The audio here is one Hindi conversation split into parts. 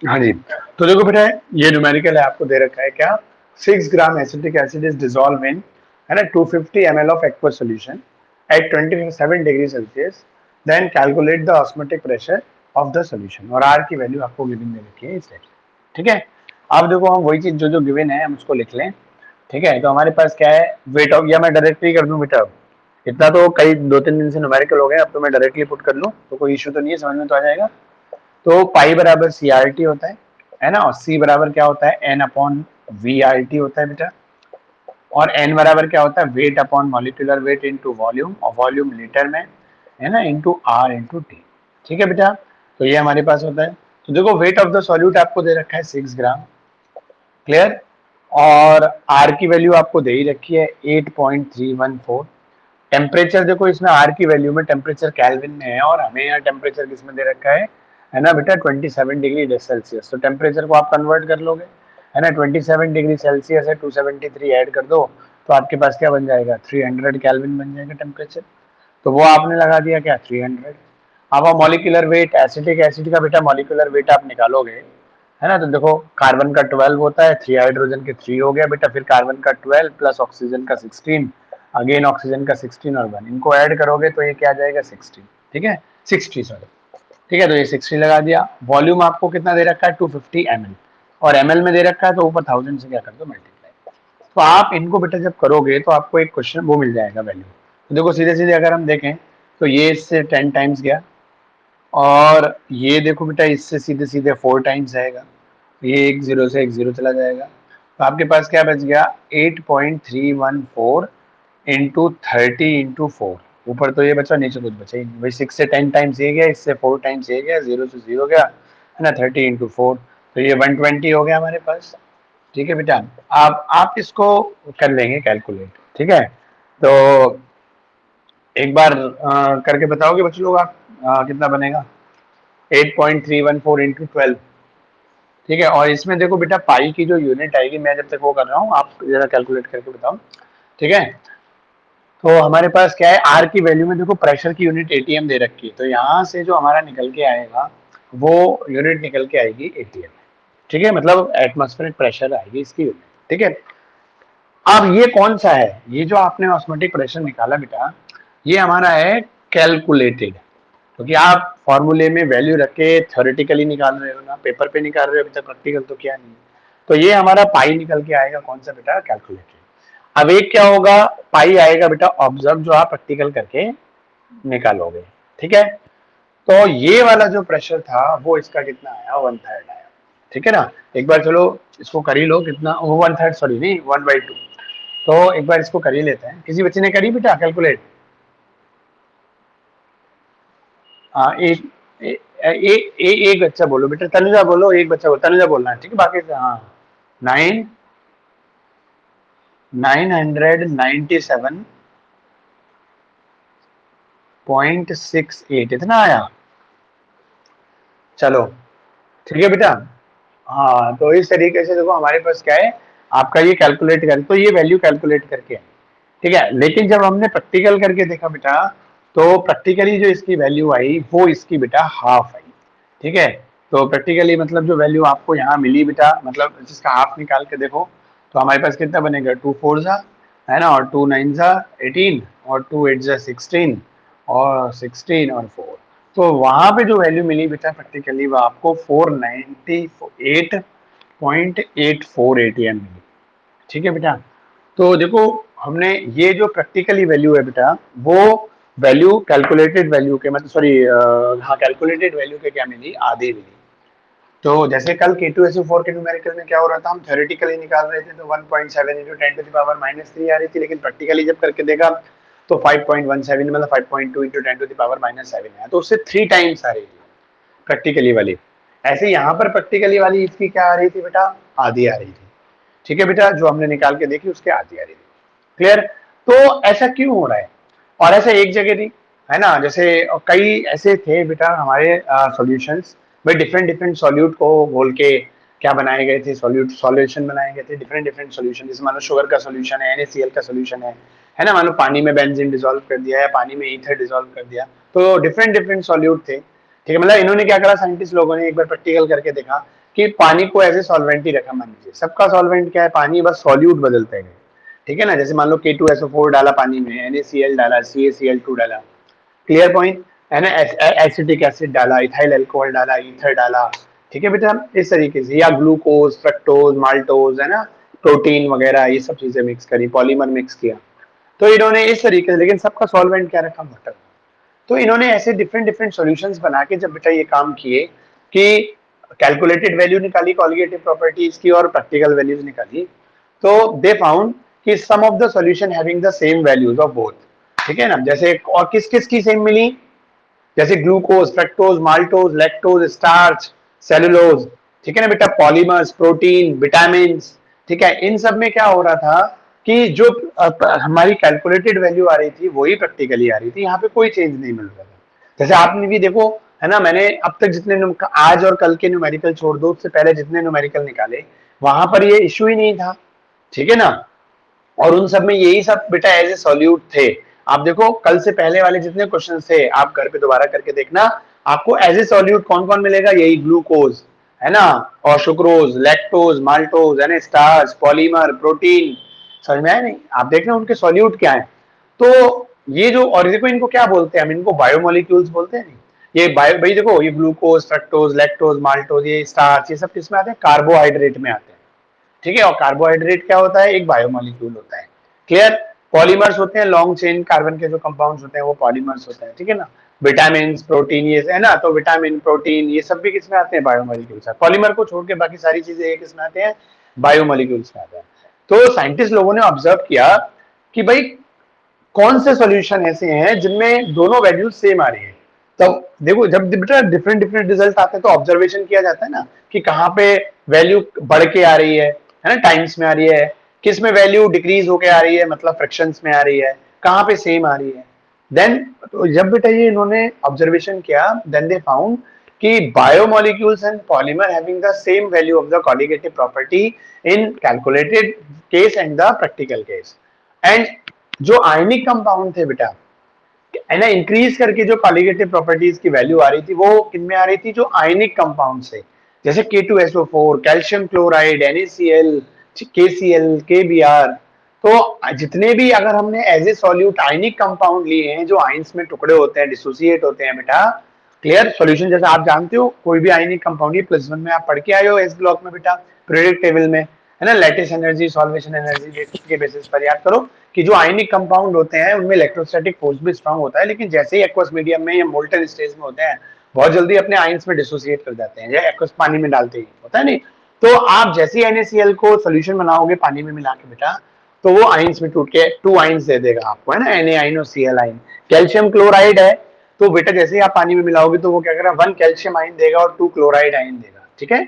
हाँ जी, तो देखो बेटा ये न्यूमेरिकल है, आपको दे रखा है क्या, 6 gram acetic acid is dissolve in, है ना, 250 ml of aqueous solution at 27 degree Celsius, then calculate the osmotic pressure of the solution, और आर की वैल्यू आपको गिवन दे रखी है इस टाइप से। ठीक है, अब देखो हम वही चीज जो जो गिवन है हम उसको लिख लें। ठीक है, तो हमारे पास क्या है, वेट ऑफ, या मैं डायरेक्टली कर दूं बेटा, इतना तो कई 2-3 दिन से न्यूमेरिकल हो गए, अब तो मैं डायरेक्टली पुट कर लूं तो कोई इशू तो नहीं है, समझ में तो आ जाएगा। तो पाई बराबर सी आर टी होता है ना, और सी बराबर क्या होता है, N upon V R T होता है बेटा, और एन बराबर क्या होता है, weight upon molecular weight into volume, और वॉल्यूम लीटर में, है ना, इनटू आर इनटू टी। ठीक है बेटा, तो ये हमारे पास होता है। तो देखो वेट ऑफ द सॉल्यूट आपको दे रखा है 6 ग्राम, क्लियर, और आर की वैल्यू आपको दे ही रखी है 8.314। टेम्परेचर देखो इसमें आर की वैल्यू में टेम्परेचर केल्विन में है, और हमें यहाँ टेम्परेचर किसमें दे रखा है ना बेटा, 27 डिग्री सेल्सियस। तो टेम्परेचर को आप कन्वर्ट कर लोगे, है ना, 27 डिग्री सेल्सियस है, 273 ऐड कर दो तो आपके पास क्या बन जाएगा, 300 केल्विन बन जाएगा टेम्परेचर। तो वो आपने लगा दिया क्या, 300। अब मॉलिक्यूलर वेट, एसिटिक एसिड का बेटा मॉलिक्यूलर वेट आप निकालोगे, है ना, तो देखो कार्बन का 12 होता है, 3 हाइड्रोजन के 3 हो गया बेटा, फिर कार्बन का 12 प्लस ऑक्सीजन का 16, अगेन ऑक्सीजन का 16 और 1, इनको ऐड करोगे तो ये क्या आ जाएगा 16। ठीक है, 60 सॉरी। ठीक है, तो ये 60 लगा दिया। वॉल्यूम आपको कितना दे रखा है, 250 ml, और ml में दे रखा है तो ऊपर 1000 से क्या कर दो मल्टीप्लाई। तो आप इनको बेटा जब करोगे तो आपको एक क्वेश्चन वो मिल जाएगा वैल्यू। तो देखो सीधे सीधे अगर हम देखें तो ये इससे 10 टाइम्स गया, और ये देखो बेटा इससे सीधे सीधे 4 टाइम्स आएगा, ये एक जीरो से एक जीरो चला जाएगा, तो आपके पास क्या बच गया, 8.314 इंटू 30 इंटू 4। ऊपर तो ये बचा, नीचे कुछ बचा ही नहीं भाई, 6 से 10 टाइम्स ये गया, इससे 4 टाइम्स ये गया, जीरो से जीरो गया, है ना, 30 इंटू 4, तो ये 120 हो गया हमारे पास। ठीक है बेटा, आप इसको कर लेंगे कैलकुलेट। ठीक है, तो एक बार करके बताओगे बच्चे लोग आप, कितना बनेगा, 8.314 इंटू 12। ठीक है, और इसमें देखो बेटा पाई की जो यूनिट आएगी, मैं जब तक वो कर रहा हूँ आप जरा कैलकुलेट करके बताओ। ठीक है, तो हमारे पास क्या है, आर की वैल्यू में देखो प्रेशर की यूनिट एटीएम दे रखी है, तो यहाँ से जो हमारा निकल के आएगा वो यूनिट निकल के आएगी एटीएम। ठीक है, मतलब एटमॉस्फेरिक प्रेशर आएगी इसकी यूनिट। ठीक है, अब ये कौन सा है, ये जो आपने ऑस्मोटिक प्रेशर निकाला बेटा, ये हमारा है कैलकुलेटेड, क्योंकि आप फॉर्मूले में वैल्यू रख के थ्योरेटिकली निकाल रहे हो ना, पेपर पे निकाल रहे हो, अभी तक प्रैक्टिकल तो किया नहीं है। तो ये हमारा पाई निकल के आएगा कौन सा बेटा, कैलकुलेटेड। अब एक क्या होगा, पाई आएगा बेटा ऑब्जर्व, जो आप प्रैक्टिकल करके निकालोगे। ठीक है, तो ये वाला जो प्रेशर था वो इसका कितना आया, 1/3 आया। ठीक है ना, एक बार चलो इसको कर ही लो, कितना, वो 1/3 सॉरी नहीं 1/2। तो एक बार इसको कर ही लेते हैं, किसी बच्चे ने करी बेटा कैलकुलेट, हाँ एक एक बच्चा बोलो बेटा, तनुजा बोलो, एक बच्चा बोलो, तनुजा बोलना है, ठीक है, बाकी हाँ। 997.68 इतना आया। चलो ठीक है बेटा, हाँ तो इस तरीके से देखो हमारे पास क्या है, आपका ये कैलकुलेट कर, तो ये वैल्यू कैलकुलेट करके है। ठीक है, लेकिन जब हमने प्रैक्टिकल करके देखा बेटा, तो प्रैक्टिकली जो इसकी वैल्यू आई वो इसकी बेटा हाफ आई। ठीक है, तो प्रैक्टिकली मतलब जो वैल्यू आपको यहाँ मिली बेटा, मतलब जिसका हाफ निकाल के देखो तो हमारे पास कितना बनेगा, 2 4 ज़ा, है ना, और 2 9 ज़ा 18, और 2 8 ज़ा 16, और 16 और 4, तो वहां पे जो वैल्यू मिली बेटा प्रैक्टिकली वो आपको 498.84 एटीएम मिली। ठीक है बेटा, तो देखो हमने ये जो प्रैक्टिकली वैल्यू है बेटा, वो वैल्यू कैलकुलेटेड वैल्यू के मतलब सॉरी, हाँ कैलकुलेटेड वैल्यू के क्या मिली, आधी मिली। तो जैसे कल K2SO4 के न्यूमेरिकल में क्या हो रहा था, हम थ्योरेटिकली निकाल रहे थे तो 1.7 इंटू 10⁻³ आ रही थी, लेकिन प्रैक्टिकली जब करके देखा तो 5.17 मतलब 5.2 इंटू 10⁻⁷ है, तो उससे 3 टाइम्स आ रही थी प्रैक्टिकली वाली। ऐसे यहाँ पर प्रैक्टिकली वाली इसकी क्या आ रही थी बेटा, आधी आ रही थी। ठीक है बेटा, जो हमने निकाल के देखी उसके आधी आ रही थी। क्लियर, तो ऐसा क्यों हो रहा है, और ऐसा एक जगह नहीं, है ना, जैसे कई ऐसे थे बेटा हमारे सॉल्यूशंस, भाई डिफरेंट डिफरेंट सॉल्यूट को घोल के क्या बनाए गए थे, सॉल्यूशन बनाए गए थे, डिफरेंट डिफरेंट सॉल्यूशन, जैसे मान लो शुगर का सॉल्यूशन है, NaCl का सॉल्यूशन है ना, मान लो पानी में बेंजीन डिसॉल्व कर दिया है, पानी में ईथर डिसॉल्व कर दिया, तो डिफरेंट डिफरेंट सॉल्यूट थे। ठीक है, मतलब इन्होंने क्या करा, साइंटिस्ट लोगों ने एक बार प्रैक्टिकल करके देखा कि पानी को एज ए सॉल्वेंट ही रखा, मान लीजिए सबका सॉल्वेंट क्या है, पानी, बस सॉल्यूट बदलते गए, ठीक है ना। जैसे मान लो K2SO4 डाला पानी में, NaCl डाला, CaCl2 डाला, क्लियर पॉइंट है ना, एसिटिक एसिड डाला, इथाइल अल्कोहल डाला, ईथर डाला, ठीक है बेटा, इस तरीके से, या ग्लूकोज, फ्रक्टोज, माल्टोज, है ना, प्रोटीन वगैरह, ये सब चीजें मिक्स करी, पॉलीमर मिक्स किया, तो इन्होंने इस तरीके से, लेकिन सबका सॉल्वेंट क्या रखा, वाटर। तो इन्होंने ऐसे डिफरेंट डिफरेंट सॉल्यूशंस बना के जब बेटा ये काम किए कि कैलकुलेटेड वैल्यू निकाली कॉलिगेटिव प्रॉपर्टीज की और प्रैक्टिकल वैल्यूज निकाली, तो दे फाउंड कि some of the solution having the same values of both, ठीक है ना। जैसे और किस किस की सेम मिली, जैसे glucose, fructose, maltose, lactose, starch, cellulose, ठीक है ना बेटा, पॉलीमर्स, प्रोटीन, विटामिन, ठीक है, इन सब में क्या हो रहा था कि जो हमारी कैलकुलेटेड वैल्यू आ रही थी वही प्रैक्टिकली आ रही थी, यहाँ पे कोई चेंज नहीं मिल रहा था। जैसे आपने भी देखो, है ना, मैंने अब तक जितने आज और कल के न्यूमेरिकल छोड़ दो, उससे पहले जितने न्यूमेरिकल निकाले वहां पर ये इश्यू ही नहीं था, ठीक है ना। और उन सब में यही सब बेटा एज ए सॉल्यूट थे। आप देखो कल से पहले वाले जितने क्वेश्चन थे, आप घर पे दोबारा करके देखना, आपको एज ए सॉल्यूट कौन कौन मिलेगा, यही ग्लूकोज, है ना, और सुक्रोज, लैक्टोज, माल्टोज, है ना, स्टार्च, पॉलीमर, प्रोटीन, समझ में आया नहीं, आप देख रहे हैं उनके सॉल्यूट क्या है। तो ये जो, और देखो इनको क्या बोलते हैं हम, इनको बायोमोलिक्यूल्स बोलते हैं, नहीं ये बायो, भाई देखो ये ग्लूकोज, फ्रक्टोज, लैक्टोज, माल्टोज, ये स्टार्च, ये सब किसमें आते हैं, कार्बोहाइड्रेट में आते हैं, ठीक है। और कार्बोहाइड्रेट क्या होता है, एक बायोमोलिक्यूल होता है, क्लियर। पॉलीमर्स होते हैं लॉन्ग चेन कार्बन के जो कंपाउंड्स होते हैं वो पॉलीमर्स होते हैं, ठीक है ना। विटामिन, प्रोटीन, ये है ना, तो विटामिन, प्रोटीन, ये सब भी किसमें आते हैं, बायोमोलिक्यूल्स। पॉलीमर को छोड़ के बाकी सारी चीजें ये किसमें आते हैं, बायोमोलिक्यूल्स में आते हैं। तो साइंटिस्ट लोगों ने ऑब्जर्व किया कि भाई कौन से सॉल्यूशन ऐसे हैं जिनमें दोनों वैल्यूज सेम आ रही है। तो देखो जब बेटा डिफरेंट डिफरेंट रिजल्ट आते हैं तो ऑब्जर्वेशन किया जाता है ना कि कहाँ पे वैल्यू बढ़ के आ रही है ना, टाइम्स में आ रही है, किस में वैल्यू डिक्रीज होके आ रही है, मतलब फ्रैक्शंस में आ रही है, कहाँ पे सेम आ रही है। देन तो जब बेटा ये इन्होंने ऑब्जर्वेशन किया, देन दे फाउंड कि biomolecules and polymer having the same value of the colligative property in calculated case and the practical case. And जो आयनिक कंपाउंड थे बेटा, है ना, इंक्रीज करके जो कॉलिगेटिव प्रॉपर्टीज की वैल्यू आ रही थी वो किनमें आ रही थी, जो आयनिक कंपाउंड से, जैसे K2SO4, calcium chloride, NaCl, KCl, KBr। तो जितने भी अगर हमने as a solute ionic compound लिए हैं जो आइंस में टुकड़े होते हैं, डिसोसिएट होते हैं बेटा, क्लियर सॉल्यूशन, जैसा आप जानते हो कोई भी आयनिक कंपाउंड, ये +1 में आप पढ़ के आए हो एस ब्लॉक में बेटा, पीरियोडिक टेबल में, है ना, लैटिस एनर्जी, सॉल्वेशन एनर्जी के बेसिस पर याद करो कि जो आयनिक कंपाउंड होते हैं उनमें इलेक्ट्रोस्टैटिक फोर्स भी स्ट्रांग होता है, लेकिन जैसे ही एक्वस मीडियम में या मोल्टन स्टेज में होते हैं बहुत जल्दी अपने आयंस में डिसोसिएट कर जाते हैं, या एक्वस पानी में डालते ही होता है नहीं। तो आप जैसे ही NaCl को सोल्यूशन बनाओगे पानी में मिला के बेटा, तो वो आयंस में टूट के 2 आयंस दे देगा आपको, है ना, Na आयन और Cl आयन। कैल्शियम क्लोराइड है तो बेटा जैसे ही आप पानी में मिलाओगे तो वो क्या करेगा, 1 कैल्शियम आयन देगा और 2 क्लोराइड आयन देगा, ठीक है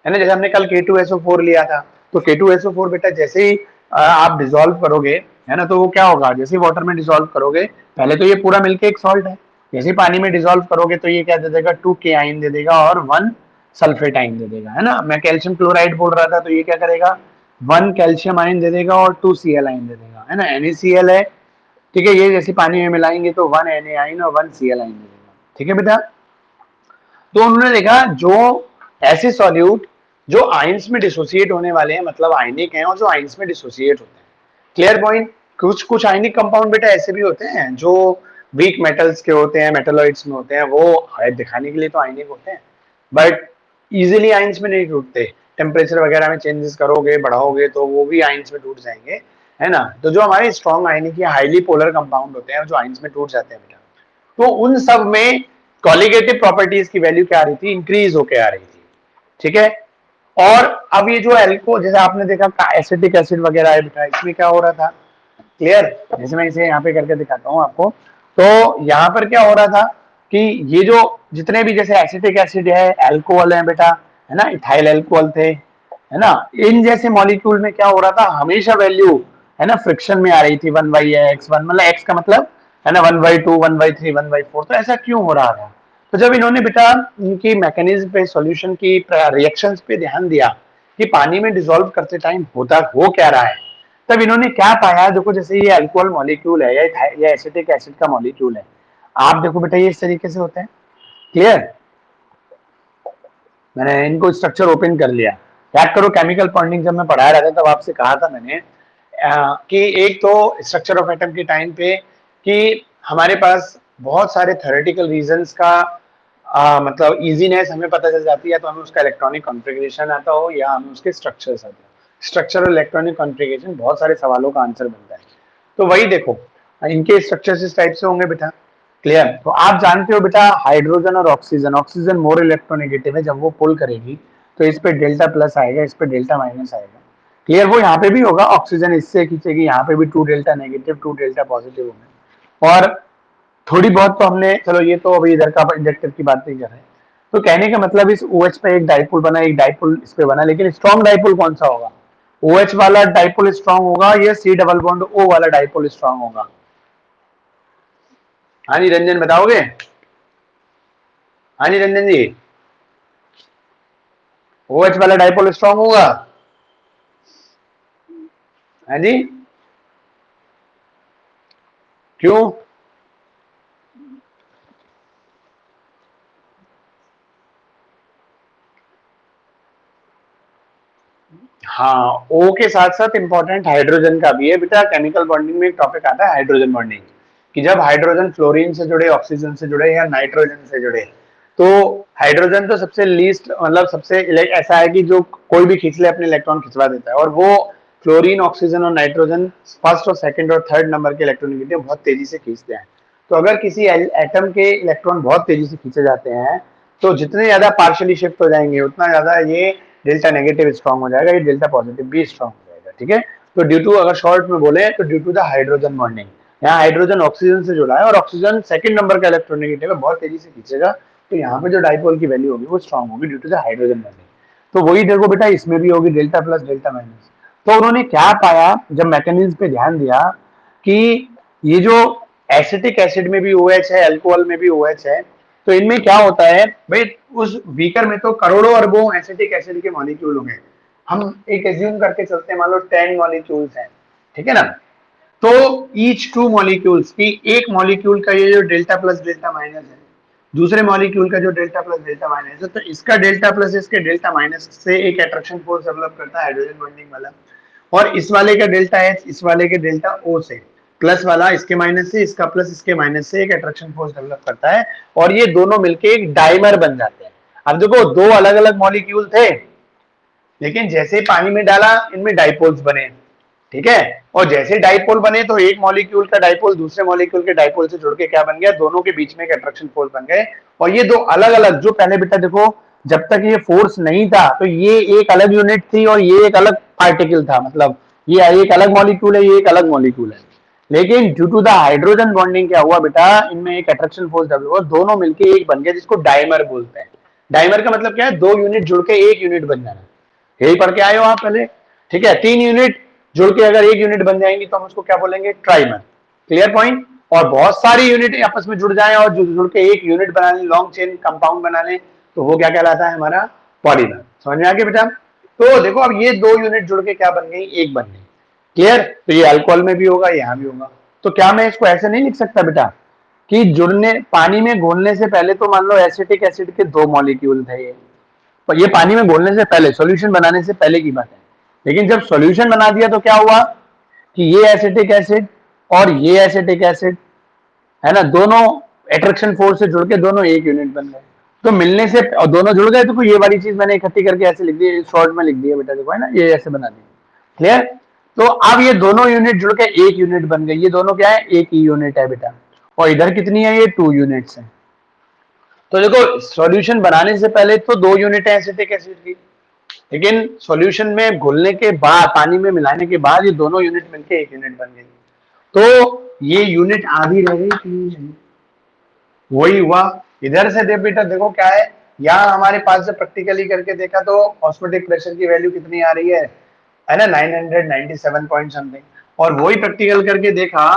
ना। जैसे हमने कल K2SO4 लिया था, तो K2SO4 बेटा जैसे ही आप डिसॉल्व करोगे, है ना, तो वो क्या होगा, जैसे वाटर में डिसॉल्व करोगे, पहले तो ये पूरा मिलके एक सॉल्ट है, जैसे पानी में डिसॉल्व करोगे तो ये क्या दे देगा, 2K आयन दे देगा और 1 सल्फेट आयन दे देगा, है ना। मैं कैल्शियम क्लोराइड बोल रहा था, तो ये क्या करेगा, 1 कैल्शियम आयन दे देगा और 2 Cl आयन दे देगा, है ना। NaCl है, ठीक है, ये जैसे पानी में मिलाएंगे तो 1 Na आयन और 1 Cl आयन दे देगा, ठीक है बेटा। तो उन्होंने देखा जो ऐसे सॉल्यूट जो आयंस में डिसोसिएट होने वाले हैं, मतलब आयनिक हैं और जो आयंस में डिसोसिएट होते हैं, क्लियर पॉइंट। कुछ कुछ आयनिक कंपाउंड बेटा ऐसे भी होते हैं जो वीक मेटल्स के होते हैं, मेटलॉइड्स में होते हैं, वो दिखाने के लिए तो आयनिक होते हैं बट इजीली आयंस में नहीं टूटते, टेम्परेचर वगैरह में चेंजेस करोगे बढ़ाओगे तो वो भी आयंस में टूट जाएंगे, है ना। तो जो हमारे स्ट्रॉन्ग आयनिक या हाईली पोलर कंपाउंड होते हैं जो आयंस में टूट जाते हैं बेटा, तो उन सब में कॉलिगेटिव प्रॉपर्टीज की वैल्यू क्या आ रही थी, इंक्रीज होके आ रही थी, ठीक है। और अब ये जो एल्को, जैसे आपने देखा एसिटिक एसिड वगैरह है बेटा, इसमें क्या हो रहा था, क्लियर। जैसे मैं इसे यहाँ पे करके दिखाता हूँ आपको, तो यहाँ पर क्या हो रहा था कि ये जो जितने भी जैसे एसिटिक एसिड है, अल्कोहल है बेटा, है ना, इथाइल अल्कोहल थे, है ना, इन जैसे मॉलिक्यूल में क्या हो रहा था, हमेशा वैल्यू, है ना, फ्रिक्शन में आ रही थी, 1/x, 1 मतलब x का मतलब, है ना, 1/2, 1/3, 1/4। तो ऐसा क्यों हो रहा था, तो जब इन्होंने बेटा इनकी मैकेनिज्म पे, सॉल्यूशन की रिएक्शंस पे ध्यान दिया कि पानी में डिसॉल्व करते टाइम होता हो क्या रहा है, तब इन्होंने क्या पाया, देखो जैसे ये अल्कोहल मॉलिक्यूल है या एसिटिक एसिड का मॉलिक्यूल है, आप देखो बेटा ये इस तरीके से होता है, क्लियर। मैंने इनको स्ट्रक्चर ओपन कर लिया। याद करो केमिकल बॉन्डिंग जब मैं पढ़ा रहा था तब आपसे कहा था मैंने कि एक तो स्ट्रक्चर ऑफ एटम के टाइम पे कि हमारे पास बहुत सारे थ्योरेटिकल रीजंस का मतलब इजीनेस हमें पता चल जाती है, तो हमें उसका इलेक्ट्रॉनिक कॉन्फ़िगरेशन आता हो या हमें उसके स्ट्रक्चर्स आते हो। स्ट्रक्चर और इलेक्ट्रॉनिक कॉन्फ़िगरेशन बहुत सारे सवालों का आंसर बनता है। तो वही देखो, इनके स्ट्रक्चर्स इस टाइप से होंगे बेटा। क्लियर? तो आप जानते हो बेटा हाइड्रोजन और ऑक्सीजन, ऑक्सीजन मोर इलेक्ट्रोनेगेटिव है, जब वो पुल करेगी तो इस पे डेल्टा प्लस आएगा, इस पे डेल्टा माइनस आएगा। क्लियर? वो यहाँ पे भी होगा, ऑक्सीजन इससे खींचेगी, यहाँ पे भी 2 डेल्टा नेगेटिव 2 डेल्टा पॉजिटिव होंगे। और थोड़ी बहुत तो हमने, चलो ये तो अभी इधर का इंडक्टर की बात नहीं कर रहे हैं। तो कहने का मतलब इस OH पे एक डाइपोल बना, एक डाइपोल इस पे बना, लेकिन स्ट्रॉन्ग डाइपोल कौन सा होगा? OH वाला डाइपोल स्ट्रॉन्ग होगा या C डबल बॉन्ड O वाला डाइपोल स्ट्रॉन्ग होगा? हाँ जी रंजन बताओगे? हाँ जी रंजन जी, OH वाला डाइपोल स्ट्रॉन्ग होगा? हाँ जी, क्यों? हाँ, O के साथ साथ इंपॉर्टेंट हाइड्रोजन का भी है बेटा। केमिकल बॉन्डिंग में एक टॉपिक आता है हाइड्रोजन बॉन्डिंग, कि जब हाइड्रोजन फ्लोरीन से जुड़े, ऑक्सीजन से जुड़े या नाइट्रोजन से जुड़े, तो हाइड्रोजन तो सबसे लीस्ट, मतलब सबसे ऐसा है कि जो कोई भी खींच ले अपने इलेक्ट्रॉन खिंचवा देता है, और वो फ्लोरीन, ऑक्सीजन और नाइट्रोजन फर्स्ट और सेकंड और थर्ड नंबर के इलेक्ट्रॉन बहुत तेजी से खींचते हैं। तो अगर किसी एटम के इलेक्ट्रॉन बहुत तेजी से खींचे जाते हैं, तो जितने ज्यादा पार्शियली शिफ्ट हो जाएंगे उतना ज्यादा ये डेल्टा नेगेटिव स्ट्रांग हो जाएगा, ये डेल्टा पॉजिटिव भी स्ट्रांग हो जाएगा। ठीक है? तो ड्यू टू, अगर शॉर्ट में बोले तो due to the hydrogen bonding, यहाँ हाइड्रोजन ऑक्सीजन से जुड़ा है और ऑक्सीजन सेकंड नंबर का इलेक्ट्रोनेगेटिव है, बहुत तेजी से खींचेगा, तो यहाँ पे जो डाइपोल की वैल्यू होगी वो स्ट्रांग होगी due to the hydrogen bonding. तो वही देखो बेटा, इसमें भी होगी डेल्टा प्लस डेल्टा माइनस। तो उन्होंने क्या पाया जब मैकेनिज्म पे ध्यान दिया कि ये जो एसिटिक एसिड में भी OH है, अल्कोहल में भी OH है, तो इनमें क्या होता है भाई, उस बीकर में तो करोड़ों अरबों एसिटिक एसिड के मॉलिक्यूल होंगे। हम एक एज्यूम करके चलते हैं, मान लो 10 मॉलिक्यूल्स हैं, ठीक है ना? तो ईच 2 मॉलिक्यूल्स की, एक मॉलिक्यूल का ये जो डेल्टा प्लस डेल्टा माइनस है, दूसरे मॉलिक्यूल का जो डेल्टा प्लस डेल्टा माइनस है, तो इसका डेल्टा प्लस इसके डेल्टा माइनस से एक अट्रैक्शन फोर्स डेवलप करता है हाइड्रोजन बॉन्डिंग वाला, और इस वाले का डेल्टा H इस वाले के डेल्टा O से, प्लस वाला इसके माइनस से, इसका प्लस इसके माइनस से एक अट्रैक्शन फोर्स डेवलप करता है, और ये दोनों मिलके एक डाइमर बन जाते हैं। अब देखो, दो अलग अलग मॉलिक्यूल थे, लेकिन जैसे ही पानी में डाला इनमें डाइपोल्स बने। ठीक है? और जैसे डाइपोल बने तो एक मॉलिक्यूल का डाइपोल दूसरे मॉलिक्यूल के डाइपोल से जुड़ के क्या बन गया, दोनों के बीच में एक अट्रैक्शन फोर्स बन गए। और ये दो अलग अलग, जो पहले बेटा देखो, जब तक ये फोर्स नहीं था तो ये एक अलग यूनिट थी और ये एक अलग पार्टिकल था, मतलब ये एक अलग मॉलिक्यूल है, ये एक अलग मॉलिक्यूल है। लेकिन due to the hydrogen bonding क्या हुआ बेटा, इनमें एक अट्रैक्शन फोर्स डेवलप हुआ, दोनों मिलके एक बन गया, जिसको डाइमर बोलते हैं। डाइमर का मतलब क्या है? दो यूनिट जुड़ के एक यूनिट बन जाना। यही पढ़ के आए हो आप पहले। ठीक है? तीन यूनिट जुड़ के अगर एक यूनिट बन जाएंगी तो हम उसको क्या बोलेंगे? ट्राइमर। Clear point? और बहुत सारी यूनिट आपस में जुड़ जाएं और जुड़ के एक यूनिट बना लें, लॉन्ग चेन कंपाउंड बना लें, तो वो क्या कहलाता है? हमारा पॉलीमर। समझ में आ गया बेटा? तो देखो, अब ये दो यूनिट जुड़ के क्या बन गई? एक बन गई। क्लियर? तो ये अल्कोहल में भी होगा, यहां भी होगा। तो क्या मैं इसको ऐसे नहीं लिख सकता बेटा कि जुड़ने, पानी में घोलने से पहले तो मान लो एसिटिक एसिड के दो मॉलिक्यूल थे, ये पानी में घोलने से पहले, सॉल्यूशन बनाने से पहले की बात है। लेकिन जब सॉल्यूशन बना दिया तो क्या हुआ कि ये एसिटिक एसिड और ये एसिटिक एसिड है ना, दोनों अट्रैक्शन फोर्स से जुड़ के दोनों एक यूनिट बन गए। तो मिलने से, और दोनों जुड़ गए, तो ये वाली चीज मैंने इकट्ठी करके ऐसे लिख दी, शॉर्ट में लिख दिया बेटा, देखो है ना, ये ऐसे बना दी। क्लियर? तो अब ये दोनों यूनिट जुड़ के एक यूनिट बन गई। ये दोनों क्या है? एक ही यूनिट है बेटा। और इधर कितनी है? ये 2 यूनिट्स है। तो देखो, सॉल्यूशन बनाने से पहले तो 2 यूनिट है एसिटिक एसिड की, लेकिन सॉल्यूशन में घुलने के बाद, पानी में मिलाने के बाद, ये दोनों यूनिट मिलके एक यूनिट बन गई। तो ये यूनिट आधी रह गई, 3 यूनिट। वही हुआ इधर से। देख बेटा, देखो क्या है, यहाँ हमारे पास से प्रैक्टिकली करके देखा तो ऑस्मोटिक प्रेशर की वैल्यू कितनी आ रही है ना, 997 पॉइंट समथिंग। और वही प्रैक्टिकल करके देखा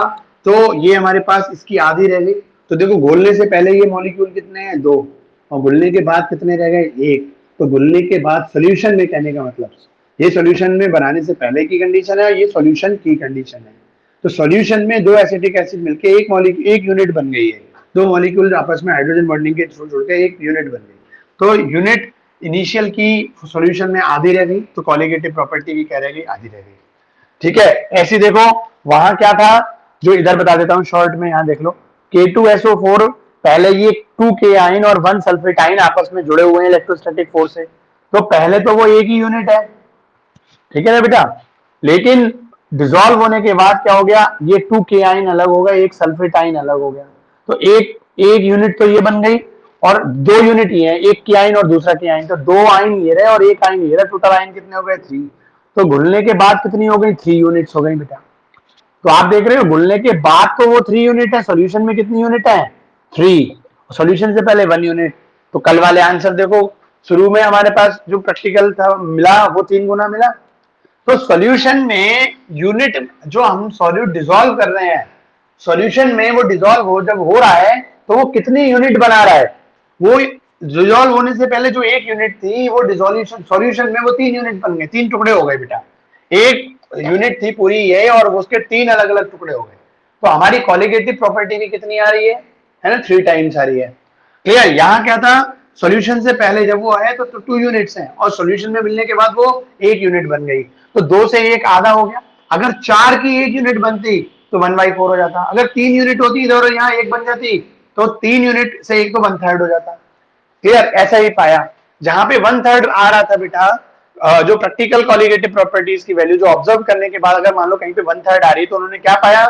तो ये हमारे पास इसकी आधी रह गई। तो देखो, घोलने से पहले ये मॉलिक्यूल कितने हैं? 2। और घुलने के बाद कितने रह गए? 1। तो घुलने के बाद सोल्यूशन में, कहने का मतलब, ये सोल्यूशन में बनाने से पहले की कंडीशन है, ये सोल्यूशन की कंडीशन है। तो सोल्यूशन में दो एसिटिक एसिड मिलके एक मॉलिक्यूल, एक यूनिट बन गई है। दो मॉलिक्यूल आपस में हाइड्रोजन बॉन्डिंग के थ्रू जुड़ के एक यूनिट बन गई। तो यूनिट इनिशियल की सॉल्यूशन में आधी रह गई, तो कॉलिगेटिव प्रॉपर्टी भी क्या रह गई, आधी रह गई। ठीक है, ऐसी देखो वहां क्या था, जो इधर बता देता हूं शॉर्ट में, यहां देख लो K2SO4, पहले ये 2K आयन और 1 सल्फेटाइन आपस में जुड़े हुए हैं इलेक्ट्रोस्टैटिक फोर्स से, तो पहले तो वो एक ही यूनिट है, ठीक है ना बेटा। लेकिन डिसॉल्व होने के बाद क्या हो गया, ये 2K आयन अलग हो गया, एक सल्फेटाइन अलग हो गया, तो एक एक यूनिट तो ये बन गई, और दो यूनिट ये है, एक की आयन और दूसरा की आयन, तो दो आयन ये रहे और एक आयन ये रहा, टोटल आयन कितने हो गए, 3। तो घुलने के बाद कितनी हो गई, 3 यूनिट्स हो गई बेटा। तो आप देख रहे हो घुलने के बाद तो वो 3 यूनिट है, सॉल्यूशन में कितनी यूनिट है, 3, सॉल्यूशन से पहले 1 यूनिट। तो कल वाले आंसर देखो, शुरू में हमारे पास जो प्रैक्टिकल था मिला वो 3 गुना मिला। तो सॉल्यूशन में यूनिट, जो हम सॉल्यूट डिसॉल्व कर रहे हैं सॉल्यूशन में, वो डिसॉल्व हो जब हो रहा है तो वो कितनी यूनिट बना रहा है, वो डिसॉल्व होने से पहले जो एक यूनिट थी वो डिसोल्यूशन सॉल्यूशन में वो 3 यूनिट बन गए, 3 टुकड़े हो गए बेटा। एक यूनिट थी पूरी ये, और उसके 3 अलग अलग टुकड़े हो गए। तो हमारी कॉलिगेटिव प्रॉपर्टी भी कितनी आ रही है ना, 3 टाइम्स आ रही है। क्लियर, यहाँ क्या था, सॉल्यूशन से पहले जब वो है तो 2 यूनिट्स हैं, और सॉल्यूशन में मिलने के बाद वो 1 यूनिट बन गई, तो 2 से 1 आधा हो गया। अगर 4 की 1 यूनिट बनती तो 1/4 हो जाता, अगर 3 यूनिट होती इधर और यहाँ 1 बन जाती तो 3 यूनिट से 1 तो 1/3 हो जाता। क्लियर, ऐसा ही पाया। जहां पे 1/3 आ रहा था बेटा, जो प्रैक्टिकल कॉलिगेटिव प्रॉपर्टीज की वैल्यू जो ऑब्जर्व करने के बाद अगर मान लो कहीं पे 1/3 आ रही, तो उन्होंने क्या पाया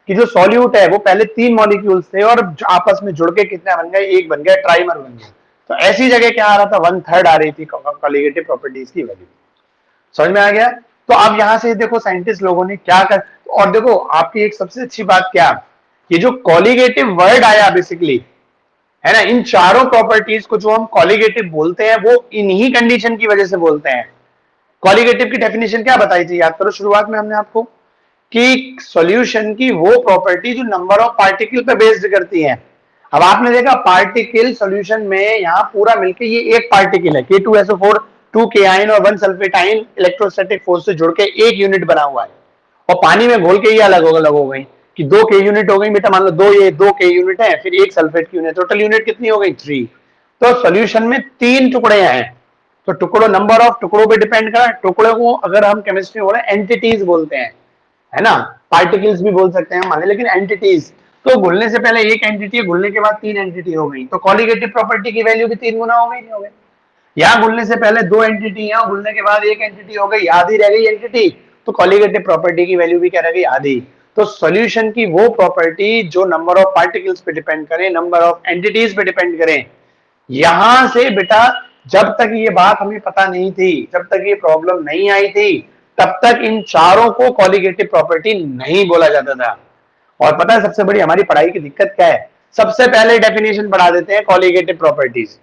कि जो सॉल्यूट है वो पहले 3 मॉलिक्यूल्स थे और आपस में जुड़ के कितना बन गए, एक बन गया, ट्राइमर बन गया। तो ऐसी जगह क्या आ रहा था, 1/3 आ रही थी कॉलिगेटिव प्रॉपर्टीज की वैल्यू। समझ में आ गया। तो अब यहां से देखो साइंटिस्ट लोगों ने क्या कर, और देखो आपकी एक सबसे अच्छी बात क्या, ये जो कॉलिगेटिव वर्ड आया बेसिकली, है ना, इन चारों प्रॉपर्टीज को जो हम कॉलिगेटिव बोलते हैं वो इन्हीं कंडीशन की वजह से बोलते हैं। कॉलिगेटिव की डेफिनेशन क्या बताई थी, याद करो शुरुआत में हमने आपको, कि सॉल्यूशन की वो प्रॉपर्टी जो नंबर ऑफ पार्टिकल पे बेस्ड करती है। अब आपने देखा पार्टिकल सॉल्यूशन में यहां पूरा मिलके ये एक पार्टिकल है, K2SO4, 2K आयन और 1 सल्फेटाइन इलेक्ट्रोस्टैटिक फोर्स से जुड़ के एक यूनिट बना हुआ है, और पानी में घोल के ये अलग हो गई कि 2K यूनिट हो गई बेटा, मान लो 2K यूनिट है, फिर एक सल्फेट की यूनिट, टोटल यूनिट कितनी हो गई, 3। तो सॉल्यूशन में 3 टुकड़े हैं, तो टुकड़ों, नंबर ऑफ टुकड़ों पे डिपेंड करा, टुकड़ों को अगर हम केमिस्ट्री बोले एंटिटीज बोलते हैं, है ना, पार्टिकल्स भी बोल सकते हैं माने, लेकिन एंटिटीज। तो घुलने से पहले एक एंटिटी है, घुलने के बाद 3 एंटिटी हो गई, तो कॉलिगेटिव प्रॉपर्टी की वैल्यू भी 3 गुना हो गई, नहीं हो गई। यहाँ घुलने से पहले 2 एंटिटी है, घुलने के बाद एक एंटिटी हो गई, आधी रह गई एंटिटी, तो कॉलिगेटिव प्रॉपर्टी की वैल्यू भी क्या रह गई, आधी। तो सॉल्यूशन की वो प्रॉपर्टी जो नंबर ऑफ पार्टिकल्स पे डिपेंड करे, नंबर ऑफ एंटिटीज पे डिपेंड करें। यहां से बेटा जब तक ये बात हमें पता नहीं थी, जब तक ये प्रॉब्लम नहीं आई थी, तब तक इन चारों को कॉलिगेटिव प्रॉपर्टी नहीं बोला जाता था। और पता है सबसे बड़ी हमारी पढ़ाई की दिक्कत क्या है, सबसे पहले डेफिनेशन पढ़ा देते हैं कॉलिगेटिव प्रॉपर्टीज।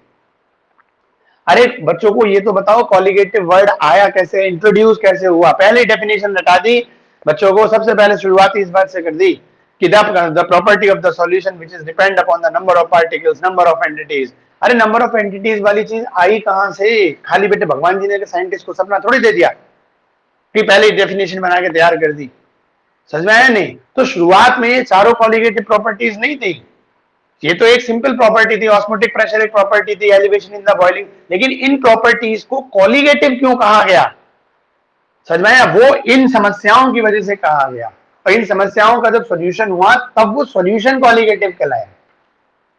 अरे बच्चों को ये तो बताओ कॉलिगेटिव वर्ड आया कैसे, इंट्रोड्यूस कैसे हुआ, पहले डेफिनेशन रटा दी बच्चों को, सबसे पहले शुरुआत इस बात से कर दी कि the property of the solution which is depend upon the number of particles, number of entities. अरे नंबर ऑफ एंटिटीज वाली चीज आई कहां से, खाली बेटे भगवान जी ने साइंटिस्ट को सपना थोड़ी दे दिया कि पहले डेफिनेशन बना के तैयार कर दी, समझ में आया नहीं। तो शुरुआत में ये चारों कॉलिगेटिव प्रॉपर्टीज नहीं थी, ये तो एक सिंपल प्रॉपर्टी थी, ऑस्मोटिक प्रेशर एक प्रॉपर्टी थी, एलिवेशन इन द बॉइलिंग, लेकिन इन प्रॉपर्टीज को कॉलिगेटिव क्यों कहा गया, समझ में आया, वो इन समस्याओं की वजह से कहा गया, और इन समस्याओं का जब सॉल्यूशन हुआ तब वो सॉल्यूशन कॉलिगेटिव कहलाया।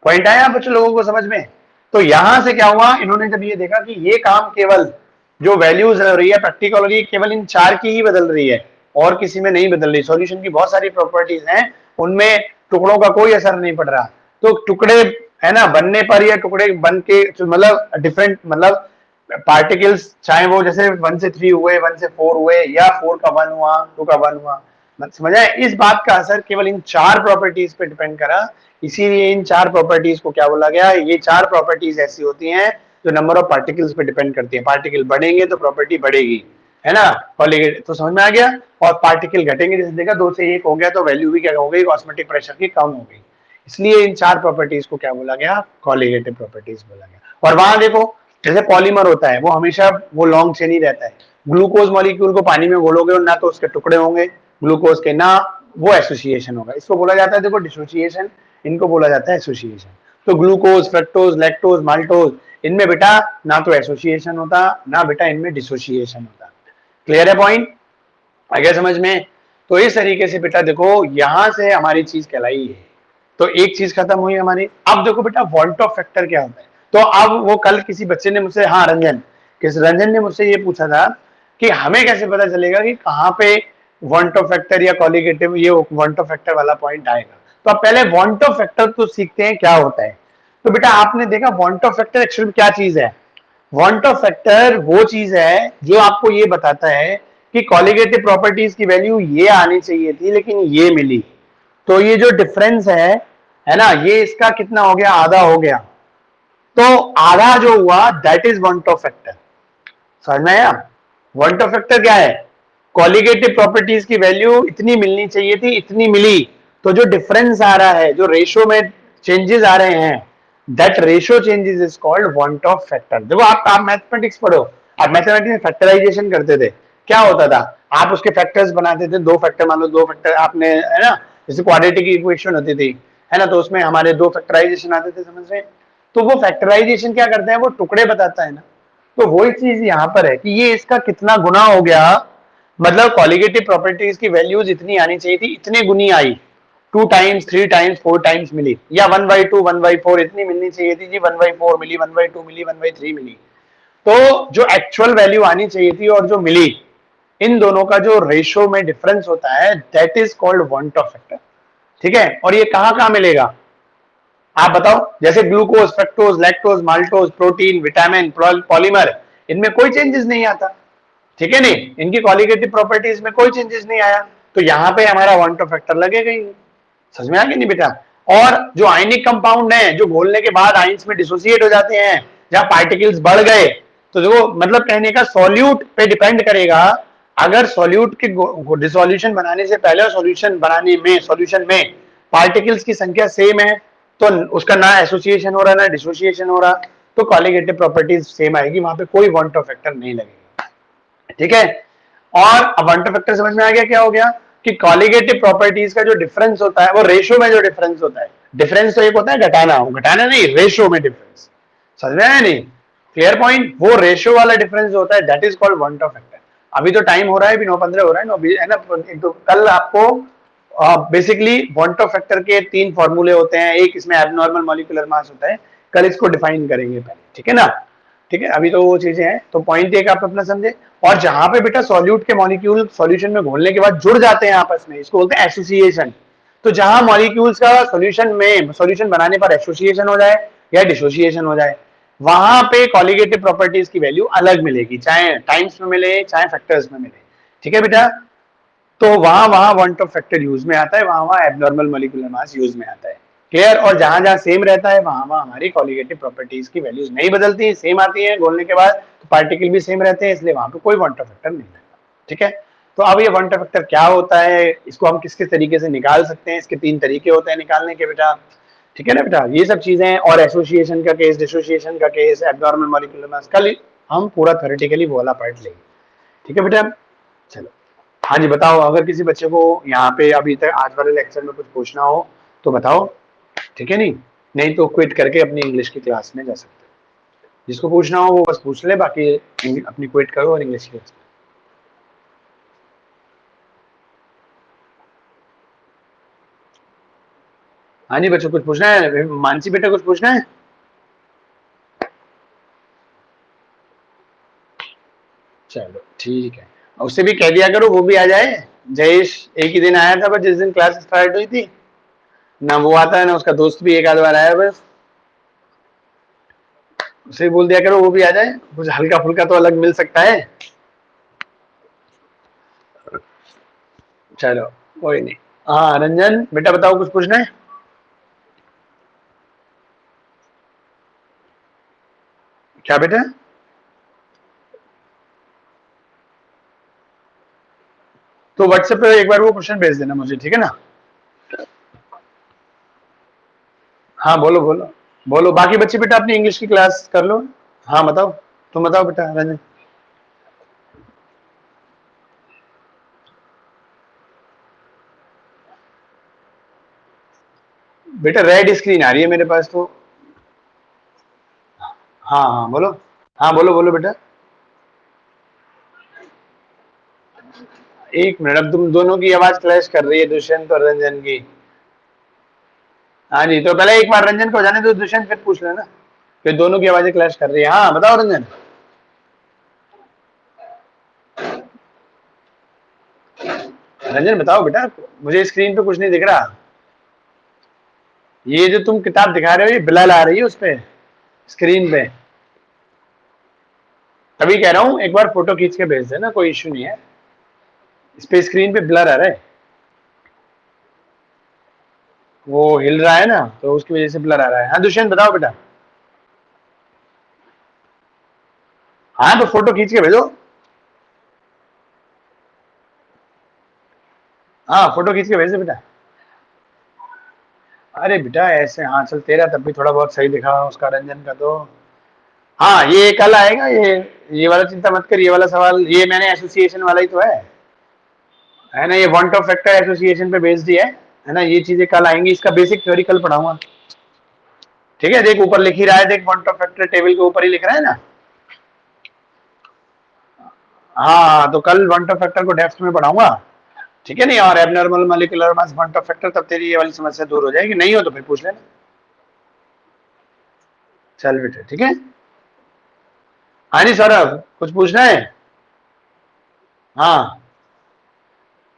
पॉइंट आया बच्चों लोगों को समझ में। तो यहां से क्या हुआ, इन्होंने जब ये देखा कि ये काम केवल जो वैल्यूज हो रही है प्रैक्टिकल, केवल इन 4 की ही बदल रही है और किसी में नहीं बदल रही, सॉल्यूशन की बहुत सारी प्रॉपर्टीज हैं उनमें टुकड़ों का कोई असर नहीं पड़ रहा, तो टुकड़े है ना बनने पर या टुकड़े बन के मतलब डिफरेंट, मतलब पार्टिकल्स चाहे वो जैसे 1 से 3 हुए, 1 से 4 हुए, या 4 का 1 हुआ, 2 का 1 हुआ, समझ आए, इस बात का असर केवल इन 4 प्रॉपर्टीज पे डिपेंड करा। इसीलिए इन 4 प्रॉपर्टीज को क्या बोला गया, ये 4 प्रॉपर्टीज ऐसी होती हैं जो नंबर ऑफ पार्टिकल्स पे डिपेंड करती है, पार्टिकल बढ़ेंगे तो प्रॉपर्टी बढ़ेगी, है ना, कॉलिगेटिव। तो समझ में आ गया। और पार्टिकल घटेंगे, जैसे देखा 2 से 1 हो गया तो वैल्यू भी क्या हो गई, ऑस्मोटिक प्रेशर की कम हो गई। इसलिए इन 4 प्रॉपर्टीज को क्या बोला गया, कॉलिगेटिव प्रॉपर्टीज बोला गया। और वहां देखो जैसे पॉलीमर होता है वो हमेशा वो लॉन्ग चेन ही रहता है, ग्लूकोज मॉलिक्यूल को पानी में घोलोगे और ना तो उसके टुकड़े होंगे ग्लूकोज के, ना वो एसोसिएशन होगा, इसको बोला जाता है देखो डिसोसिएशन, इनको बोला जाता है एसोसिएशन। तो ग्लूकोज, फ्रक्टोज, लैक्टोज, माल्टोज, इनमें बेटा ना तो एसोसिएशन होता ना बेटा इनमें डिसोसिएशन होता। क्लियर है पॉइंट, आ गया समझ में? तो इस तरीके से बेटा देखो यहां से हमारी चीज कहलाई है। तो एक चीज खत्म हुई हमारी। अब देखो बेटा वॉल्ट ऑफ फैक्टर क्या होता है। तो अब वो कल किसी बच्चे ने मुझसे, हाँ रंजन, किस रंजन ने मुझसे ये पूछा था कि हमें कैसे पता चलेगा कि कहाँ पे वॉल्ट ऑफ फैक्टर या कॉलिगेटिव ये वॉल्ट ऑफ फैक्टर वाला पॉइंट आएगा। तो अब पहले वॉल्ट ऑफ फैक्टर तो सीखते हैं क्या होता है। तो बेटा आपने देखा वॉल्ट ऑफ फैक्टर एक्चुअली क्या चीज है। वॉल्ट ऑफ फैक्टर वो चीज है जो आपको ये बताता है कि कॉलिगेटिव प्रॉपर्टीज की वैल्यू ये आनी चाहिए थी लेकिन ये मिली। तो ये जो डिफरेंस है ना, ये इसका कितना हो गया, आधा हो गया। तो आधा जो हुआ that is van't Hoff factor. समझ में आया? वॉल्ट ऑफ फैक्टर क्या है, कॉलिगेटिव प्रॉपर्टीज की वैल्यू इतनी मिलनी चाहिए थी, इतनी मिली। तो जो डिफरेंस आ रहा है, जो रेशियो में चेंजेस आ रहे हैं, that ratio changes is called van't Hoff factor. देखो आप मैथमेटिक्स पढ़ो, आप मैथमेटिक्स में फैक्टराइजेशन करते थे, क्या होता था, आप उसके फैक्टर्स बनाते थे, दो फैक्टर मान लो, दो फैक्टर आपने, है ना, जैसे क्वाड्रेटिक इक्वेशन होती थी, है ना, तो उसमें हमारे दो फैक्टराइजेशन आते थे, समझ रहे हैं? तो वो फैक्टराइजेशन क्या करते हैं, वो टुकड़े बताता है ना। तो वही चीज यहां पर है कि ये इसका कितना गुना हो गया, मतलब कॉलिगेटिव प्रॉपर्टीज की वैल्यूज इतनी आनी चाहिए थी, इतने गुनी आई, 2 टाइम्स 3 टाइम्स 4 टाइम्स मिली, या 1/2 1/4 इतनी मिलनी चाहिए थी जी, 1/4 मिली, 1/2 मिली, 1/3 मिली। तो जो एक्चुअल वैल्यू आनी चाहिए थी और जो मिली, इन दोनों का जो रेशियो में डिफरेंस होता है that is called van't Hoff factor. ठीक है, और ये कहां कहां मिलेगा आप बताओ? जैसे glucose, fructose, lactose, maltose, protein, vitamin, polymer, इनमें कोई चेंजेस नहीं आता। ठीक है, नहीं, इनकी कॉलिगेटिव प्रॉपर्टीज में कोई चेंजेस नहीं आया, तो यहां पे हमारा वॉल्ट ऑफ फैक्टर लगेगा ही नहीं। समझ में आ गया नहीं बेटा? और जो आयनिक कंपाउंड है, जो घोलने के बाद आयंस में डिसोसिएट हो जाते हैं, जहां पार्टिकल्स बढ़ गए, तो देखो मतलब कहने का सॉल्यूट पे डिपेंड करेगा। अगर सॉल्यूट के डिसोल्यूशन बनाने से पहले और सॉल्यूशन बनाने में, सॉल्यूशन में पार्टिकल्स की संख्या सेम है, तो उसका ना एसोसिएशन हो रहा ना डिसोसिएशन हो रहा, तो कॉलिगेटिव प्रॉपर्टीज सेम आएगी, वहां पे कोई वॉल्ट ऑफ फैक्टर नहीं लगेगा। ठीक है, और अब वॉल्ट ऑफ फैक्टर समझ में आ गया क्या हो गया, कि कॉलिगेटिव प्रॉपर्टीज का जो डिफरेंस होता है, वो रेशियो में जो डिफरेंस होता है, डिफरेंस तो एक होता है घटाना, घटाना नहीं, रेशियो में डिफरेंस। समझ में आया नहीं? क्लियर पॉइंट, वो रेशियो वाला डिफरेंस होता है that is called van't Hoff factor. अभी तो टाइम हो रहा है, अभी 9:15 हो रहा है, 9 है ना, तो कल आपको बेसिकली वॉल्ट ऑफ फैक्टर के 3 फॉर्मूले होते हैं, एक इसमें एबनॉर्मल मॉलिक्यूलर मास होता है, कल इसको डिफाइन करेंगे पहले, ठीक है ना? ठीक है, अभी तो वो चीजें हैं, तो पॉइंट एक आप अपना समझे। और जहां पे बेटा सॉल्यूट के मॉलिक्यूल सॉल्यूशन में घोलने के बाद जुड़ जाते हैं आपस में, इसको बोलते हैं एसोसिएशन। तो जहां मॉलिक्यूल्स का सॉल्यूशन में, सॉल्यूशन बनाने पर एसोसिएशन हो जाए या डिसोसिएशन हो जाए, वहां पे कॉलिगेटिव प्रॉपर्टीज की वैल्यू अलग मिलेगी, चाहे टाइम्स में मिले चाहे फैक्टर्स में मिले। ठीक है बेटा, तो वहां वहां वॉल्ट ऑफ फैक्टर यूज में आता है, वहां वहां एबनॉर्मल मॉलिक्यूलर मास यूज में आता है। क्लियर? और जहां जहां सेम रहता है वहां वहां हमारी कॉलिगेटिव प्रॉपर्टीज की वैल्यूज नहीं बदलती, सेम आती है घोलने के बाद, तो पार्टिकल भी सेम रहते हैं, इसलिए वहां पे कोई वॉल्ट ऑफ फैक्टर नहीं लगता। ठीक है, तो अब ये वॉल्ट ऑफ फैक्टर क्या होता है, इसको हम किस किस तरीके से निकाल सकते हैं, इसके 3 तरीके होते हैं निकालने के बेटा। ठीक है ना बेटा, ये सब चीजें, और एसोसिएशन का केस, डिसोसिएशन का केस, एबनॉर्मल मॉलिक्यूलर मास, कल हम पूरा थ्योरेटिकली वो वाला पार्ट लेंगे। ठीक है बेटा, चलो। हाँ जी बताओ, अगर किसी बच्चे को यहाँ पे अभी तक आज वाले लेक्चर में कुछ पूछना हो तो बताओ। ठीक है, नहीं नहीं तो क्विट करके अपनी इंग्लिश की क्लास में जा सकते हो। जिसको पूछना हो वो बस पूछ ले, बाकी अपनी क्विट करो और इंग्लिश की क्लास। हाँ जी बच्चों, कुछ पूछना है? मानसी बेटा कुछ पूछना है? चलो ठीक है, उससे भी कह दिया करो वो भी आ जाए। जयेश एक ही दिन आया था बस, जिस दिन क्लास स्टार्ट हुई थी, ना वो आता है ना उसका दोस्त भी एक आध बार आया बस। उसे बोल दिया करो वो भी आ जाए, कुछ हल्का फुल्का तो अलग मिल सकता है। चलो कोई नहीं। हाँ रंजन बेटा बताओ, कुछ पूछना है? क्या बेटा? तो व्हाट्सएप पे एक बार वो क्वेश्चन भेज देना मुझे, ठीक है ना? हाँ बोलो बोलो, बोलो बाकी बच्चे बेटा अपनी इंग्लिश की क्लास कर लो। हाँ बताओ, तुम बताओ बेटा रंजन। बेटा रेड स्क्रीन आ रही है मेरे पास तो। हाँ हाँ बोलो। हाँ बोलो बोलो बेटा। एक मिनट, अब तुम दोनों की आवाज क्लैश कर रही है, दुष्यंत और रंजन की। हाँ जी, तो पहले एक बार रंजन को जाने दो, दुष्यंत फिर पूछ लेना। फिर दोनों की आवाजें क्लैश कर रही है। हाँ बताओ रंजन। रंजन बताओ बेटा, मुझे स्क्रीन पे कुछ नहीं दिख रहा। ये जो तुम किताब दिखा रहे हो, ये ब्लर आ रही है उस पे, स्क्रीन पे। तभी कह रहा हूँ एक बार फोटो खींच के भेज देना, कोई इश्यू नहीं है। इस पे स्क्रीन पे ब्लर आ रहा है, वो हिल रहा है ना, तो उसकी वजह से ब्लर आ रहा है। हाँ दुष्यंत बताओ बेटा। हाँ तो फोटो खींच के भेजो। हाँ फोटो खींच के भेज दे बेटा। अरे बेटा ऐसे, हाँ चल, तेरा तब भी थोड़ा बहुत सही दिखा, उसका रंजन का तो। हाँ ये कल आएगा ये वाला चिंता मत कर, ये वाला सवाल ये मैंने एसोसिएशन वाला ही तो है ना, ये वांट ऑफ फैक्टर एसोसिएशन पे बेस्ड ही है ना, ये चीजें कल आएंगी, इसका बेसिक थ्योरी कल पढ़ाऊंगा। ठीक है, देख ऊपर लिख ही रहा है, देख वांट ऑफ फैक्टर टेबल के ऊपर ही लिख रहा है ना। हाँ तो कल वांट ऑफ फैक्टर को डेप्थ में पढ़ाऊंगा। ठीक है नहीं, और abnormal molecular mass want of factor, तब तेरी ये वाली समस्या दूर हो जाएगी, नहीं हो तो फिर पूछ लेना। चल बेटे ठीक है। हाँ जी सौरभ, कुछ पूछना है? हाँ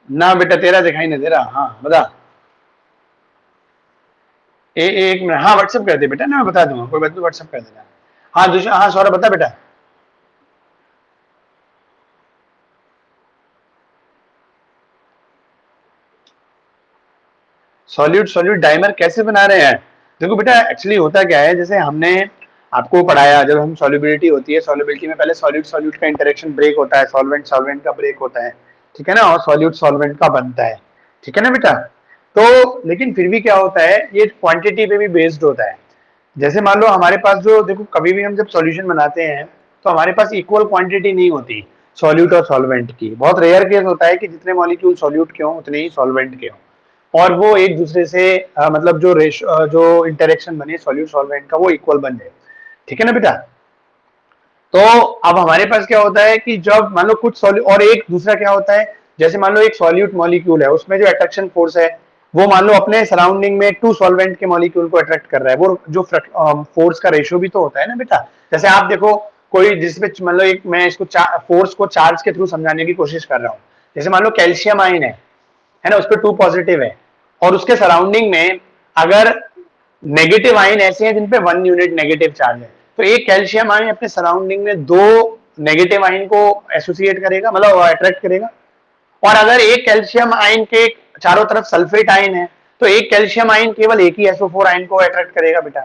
ना बेटा, तेरा दिखाई नहीं दे रहा, हाँ बता। एक मिनट, हाँ व्हाट्सएप कर दे बेटा ना, मैं बता दूंगा, कोई बात नहीं, व्हाट्सएप कर देना। हाँ दूसरा, हाँ सौरभ बता बेटा। सॉल्यूट सॉल्यूट डाइमर कैसे बना रहे हैं? देखो बेटा, एक्चुअली होता क्या है, जैसे हमने आपको पढ़ाया, जब हम सॉल्युबिलिटी होती है, सॉल्युबिलिटी में पहले सॉल्यूट सॉल्यूट का इंटरेक्शन ब्रेक होता है, सॉल्वेंट सॉल्वेंट का ब्रेक होता है, ठीक है ना, और सॉल्यूट सॉल्वेंट का बनता है, ठीक है ना बेटा। तो लेकिन फिर भी क्या होता है, ये क्वांटिटी पे भी बेस्ड होता है। जैसे मान लो हमारे पास जो, देखो कभी भी हम जब सॉल्यूशन बनाते हैं, तो हमारे पास इक्वल क्वांटिटी नहीं होती सॉल्यूट और सॉल्वेंट की। बहुत रेयर केस होता है कि जितने मॉलिक्यूल सॉल्यूट के हों उतने ही सॉल्वेंट के हों, और वो एक दूसरे से मतलब जो रेशो जो इंटरेक्शन बने सॉल्यूट सॉल्वेंट का, वो इक्वल बन जाए, ठीक है ना बेटा। तो अब हमारे पास क्या होता है कि जब मान लो कुछ सॉल्यूट, और एक दूसरा क्या होता है, जैसे मान लो एक सॉल्यूट मॉलिक्यूल है, उसमें जो अट्रैक्शन फोर्स है, वो मान लो अपने सराउंडिंग में टू सॉल्वेंट के मॉलिक्यूल को अट्रैक्ट कर रहा है, वो जो फोर्स का रेशियो भी तो होता है ना बेटा। जैसे आप देखो, कोई जिसमें मान लो एक, मैं इसको फोर्स को चार्ज के थ्रू समझाने की कोशिश कर रहा हूँ। जैसे मान लो कैल्शियम आयन है ना, उस पर 2 पॉजिटिव है, और उसके सराउंडिंग में अगर नेगेटिव आयन ऐसे हैं जिन पे 1 यूनिट नेगेटिव चार्ज है, तो एक कैल्शियम आयन अपने सराउंडिंग में 2 नेगेटिव आयन को एसोसिएट करेगा, मतलब अट्रैक्ट करेगा। और अगर एक कैल्शियम आयन के चारों तरफ सल्फेट आयन है, तो एक कैल्शियम आयन केवल एक ही SO4 आयन को अट्रैक्ट करेगा बेटा।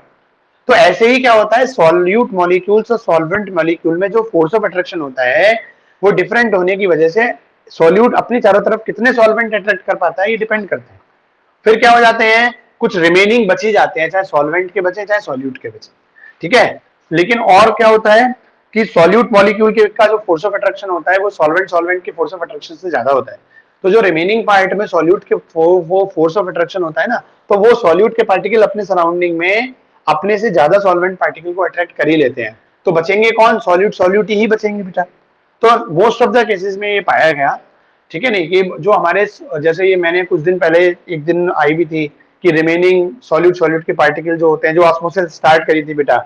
तो ऐसे ही क्या होता है, सॉल्यूट मॉलिक्यूल्स और सॉल्वेंट मॉलिक्यूल में जो फोर्स ऑफ अट्रैक्शन होता है, वो डिफरेंट होने की वजह से सॉल्यूट अपनी चारों तरफ कितने सॉल्वेंट अट्रैक्ट कर पाता है, ये डिपेंड करता है। फिर क्या हो जाते हैं, कुछ रिमेनिंग बच ही जाते हैं, चाहे सॉल्वेंट के बचे चाहे सॉल्यूट के बचे, ठीक है। लेकिन और क्या होता है कि सॉल्यूट मॉलिक्यूल के का जो फोर्स ऑफ अट्रैक्शन होता है, वो सॉल्वेंट सॉल्वेंट के फोर्स ऑफ अट्रैक्शन से ज्यादा होता है। तो जो रिमेनिंग पार्ट में सॉल्यूट के वो फोर्स ऑफ अट्रैक्शन होता है ना, तो वो सॉल्यूट के पार्टिकल अपने सराउंडिंग में अपने से ज्यादा सॉल्वेंट पार्टिकल को अट्रैक्ट कर ही लेते हैं। तो बचेंगे कौन, सॉल्यूट सॉल्यूट ही बचेंगे बेटा। तो मोस्ट ऑफ द केसेस में ये पाया गया, ठीक है नहीं, कि जो हमारे, जैसे ये मैंने कुछ दिन पहले एक दिन आई भी थी, कि रिमेनिंग सॉल्यूट सॉल्यूट के पार्टिकल जो होते हैं, जो ऑस्मोसिस स्टार्ट करी थी बेटा,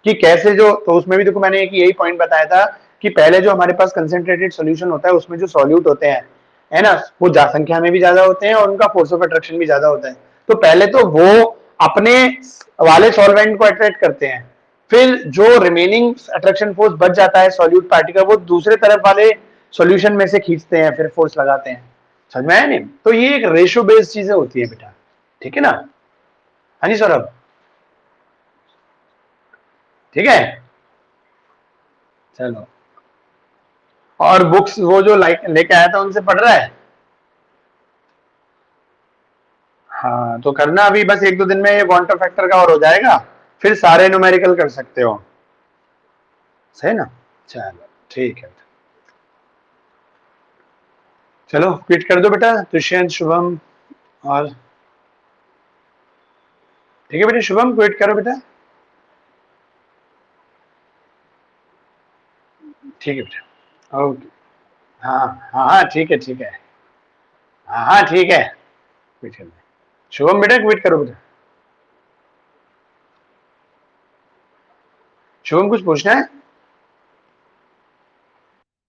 कि कैसे जो, तो उसमें भी देखो मैंने एक यही पॉइंट बताया था कि पहले जो हमारे पास कंसेंट्रेटेड सॉल्यूशन होता है, उसमें जो सॉल्यूट होते हैं, है ना, वो संख्या में भी ज्यादा होते हैं और उनका फोर्स ऑफ अट्रैक्शन भी ज्यादा होता है। तो पहले तो वो अपने वाले सॉल्वेंट को अट्रैक्ट करते हैं, फिर जो रिमेनिंग अट्रैक्शन फोर्स बच जाता है सॉल्यूट पार्टिकल, वो दूसरे तरफ वाले सॉल्यूशन में से खींचते हैं, फिर फोर्स लगाते हैं। समझ में आया नहीं? तो ये एक रेशियो बेस्ड चीजें होती है बेटा, ठीक है ना। हाँ जी सौरभ, ठीक है। चलो, और बुक्स वो जो लाइक लेके आया था उनसे पढ़ रहा है? हाँ तो करना, अभी बस 1-2 दिन में ये क्वांटम फैक्टर का और हो जाएगा, फिर सारे न्यूमेरिकल कर सकते हो, सही ना। चलो ठीक है, चलो क्विट कर दो बेटा, दुष्यंत शुभम, और ठीक है बेटा, शुभम क्विट करो बेटा। ठीक है बेटा, ओके। हाँ हाँ हाँ, ठीक है ठीक है। हाँ हाँ ठीक है, वेट कर। शुभम बेटा वेट करो बेटा। शुभम कुछ पूछना है?